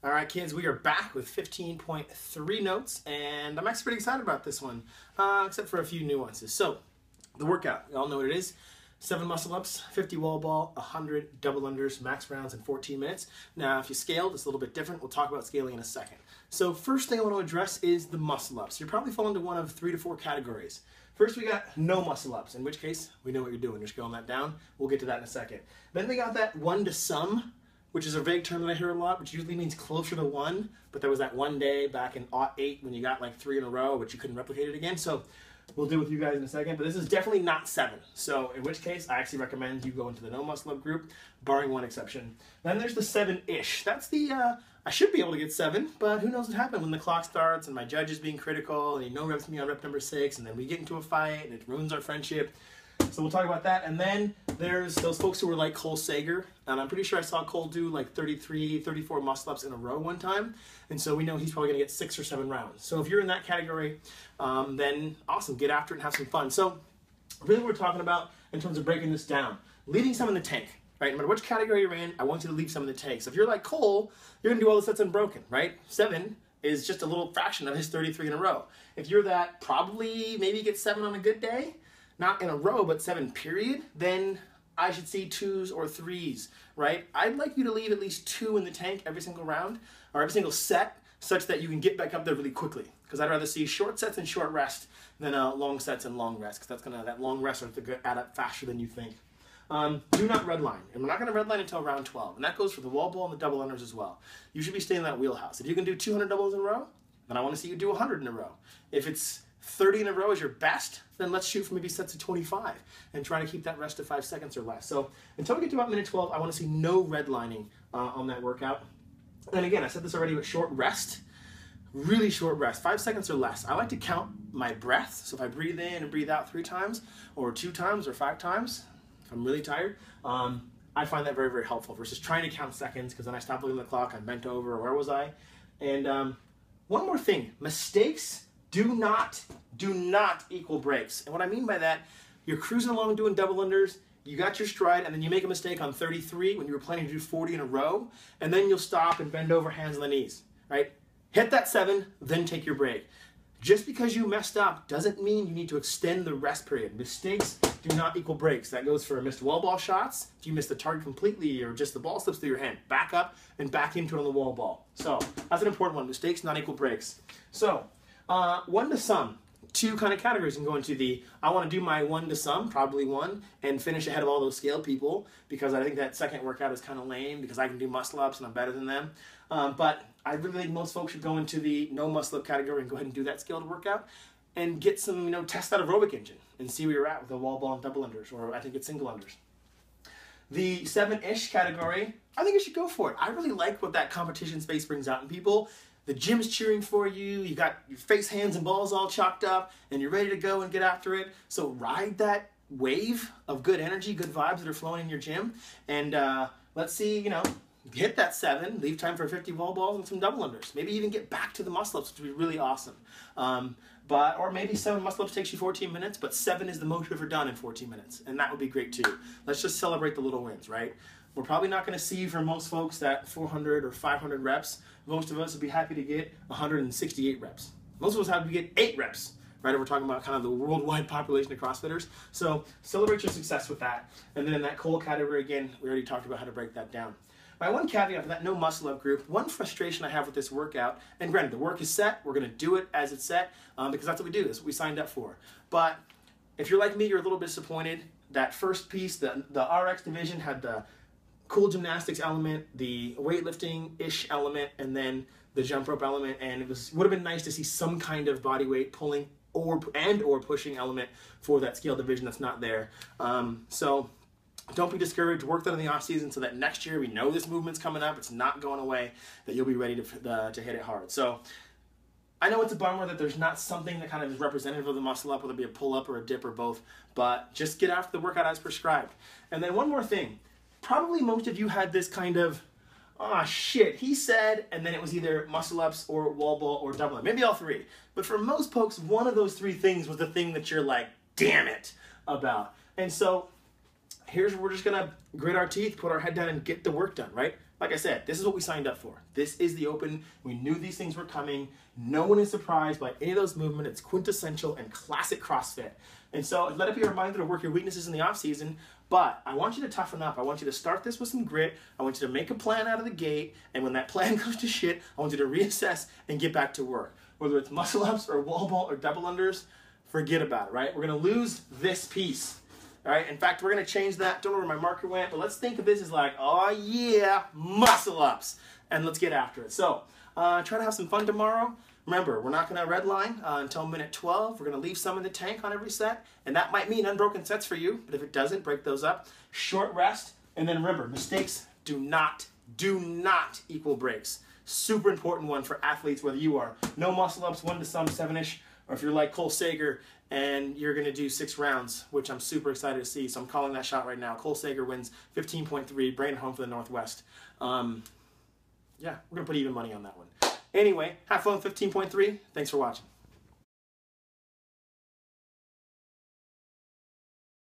All right, kids, we are back with 15.3 notes, and I'm actually pretty excited about this one, except for a few nuances. So, the workout, you all know what it is. 7 muscle-ups, 50 wall ball, 100 double unders, max rounds in 14 minutes. Now, if you scaled, it's a little bit different. We'll talk about scaling in a second. So, first thing I want to address is the muscle-ups. You're probably fall into one of 3 to 4 categories. First, we got no muscle-ups, in which case, we know what you're doing. You're scaling that down. We'll get to that in a second. Then we got that 1 to some, which is a vague term that I hear a lot, which usually means closer to 1, but there was that one day back in '08 when you got like 3 in a row, but you couldn't replicate it again. So we'll deal with you guys in a second, but this is definitely not 7. So in which case, I actually recommend you go into the no muscle up group, barring one exception. Then there's the 7-ish. That's the, I should be able to get 7, but who knows what happened when the clock starts and my judge is being critical and reps me on rep number 6, and then we get into a fight and it ruins our friendship. So we'll talk about that. And then there's those folks who were like Cole Sager. And I'm pretty sure I saw Cole do like 33, 34 muscle-ups in a row one time. And so we know he's probably going to get 6 or 7 rounds. So if you're in that category, then awesome. Get after it and have some fun. So really what we're talking about in terms of breaking this down, leaving some in the tank. Right? No matter which category you're in, I want you to leave some in the tank. So if you're like Cole, you're going to do all the sets unbroken, right? 7 is just a little fraction of his 33 in a row. If you're that, probably maybe get 7 on a good day. Not in a row, but 7 period, then I should see 2s or 3s, right? I'd like you to leave at least 2 in the tank every single round, or every single set, such that you can get back up there really quickly. Because I'd rather see short sets and short rest than long sets and long rest, because that long rest are going to add up faster than you think. Do not redline, and we're not going to redline until round 12, and that goes for the wall ball and the double unders as well. You should be staying in that wheelhouse. If you can do 200 doubles in a row, then I want to see you do 100 in a row. If it's 30 in a row is your best, then let's shoot for maybe sets of 25 and try to keep that rest to 5 seconds or less. So until we get to about minute 12, I want to see no redlining on that workout. And again, I said this already, but short rest, really short rest, 5 seconds or less. I like to count my breath. So if I breathe in and breathe out 3 times or 2 times or 5 times, if I'm really tired, I find that very, very helpful versus trying to count seconds, because then I stop looking at the clock, I'm bent over, or where was I? And one more thing, mistakes do not equal breaks. And what I mean by that, you're cruising along doing double unders, you got your stride, and then you make a mistake on 33 when you were planning to do 40 in a row, and then you'll stop and bend over, hands on the knees, right? Hit that 7, then take your break. Just because you messed up doesn't mean you need to extend the rest period. Mistakes do not equal breaks. That goes for missed wall ball shots. If you miss the target completely or just the ball slips through your hand, back up and back into it on the wall ball. So that's an important one. Mistakes not equal breaks. So 1 to some, 2 kind of categories. You can go into the, I want to do my 1 to some, probably 1, and finish ahead of all those scaled people, because I think that second workout is kind of lame because I can do muscle ups and I'm better than them. But I really think most folks should go into the no muscle up category and go ahead and do that scaled workout and get some, test that aerobic engine and see where you're at with the wall ball and double unders, or I think it's single unders. The 7-ish category, I think you should go for it. I really like what that competition space brings out in people. The gym's cheering for you, you got your face, hands, and balls all chalked up, and you're ready to go and get after it. So ride that wave of good energy, good vibes that are flowing in your gym, and let's see, hit that 7, leave time for 50 wall balls and some double unders. Maybe even get back to the muscle-ups, which would be really awesome. Or maybe 7 muscle-ups takes you 14 minutes, but 7 is the most you've ever done in 14 minutes, and that would be great too. Let's just celebrate the little wins, right? We're probably not going to see for most folks that 400 or 500 reps. Most of us would be happy to get 168 reps. Most of us have to get 8 reps, right? We're talking about kind of the worldwide population of CrossFitters. So celebrate your success with that. And then in that Cole category, again, we already talked about how to break that down. My one caveat for that no muscle up group, one frustration I have with this workout, and granted, the work is set, we're going to do it as it's set, because that's what we do, that's what we signed up for. But if you're like me, you're a little bit disappointed. That first piece, the RX division had the cool gymnastics element, the weightlifting-ish element, and then the jump rope element, and it would have been nice to see some kind of body weight pulling or pushing element for that scale division that's not there. So don't be discouraged. Work that in the off season so that next year we know this movement's coming up, it's not going away, that you'll be ready to hit it hard. So I know it's a bummer that there's not something that kind of is representative of the muscle up, whether it be a pull up or a dip or both, but just get after the workout as prescribed. And then one more thing. Probably most of you had this kind of, oh shit, he said, and then it was either muscle ups or wall ball or double up. Maybe all 3. But for most folks, one of those 3 things was the thing that you're like, damn it, about. And so we're just going to grit our teeth, put our head down, and get the work done, right? Like I said, this is what we signed up for. This is the open. We knew these things were coming. No one is surprised by any of those movements. It's quintessential and classic CrossFit. And so let it be a reminder to work your weaknesses in the off season, but I want you to toughen up. I want you to start this with some grit. I want you to make a plan out of the gate, and when that plan goes to shit, I want you to reassess and get back to work. Whether it's muscle ups or wall ball or double unders, forget about it, right? We're going to lose this piece. All right, in fact, we're going to change that. Don't know where my marker went, but let's think of this as like, oh yeah, muscle ups. And let's get after it. So try to have some fun tomorrow. Remember, we're not going to redline until minute 12. We're going to leave some in the tank on every set. And that might mean unbroken sets for you. But if it doesn't, break those up. Short rest. And then remember, mistakes do not equal breaks. Super important one for athletes, whether you are no muscle ups, 1 to some 7-ish, or if you're like Cole Sager and you're going to do 6 rounds, which I'm super excited to see. So I'm calling that shot right now. Cole Sager wins 15.3, bringing it home for the Northwest. Yeah, we're going to put even money on that one. Anyway, have fun with 15.3. Thanks for watching.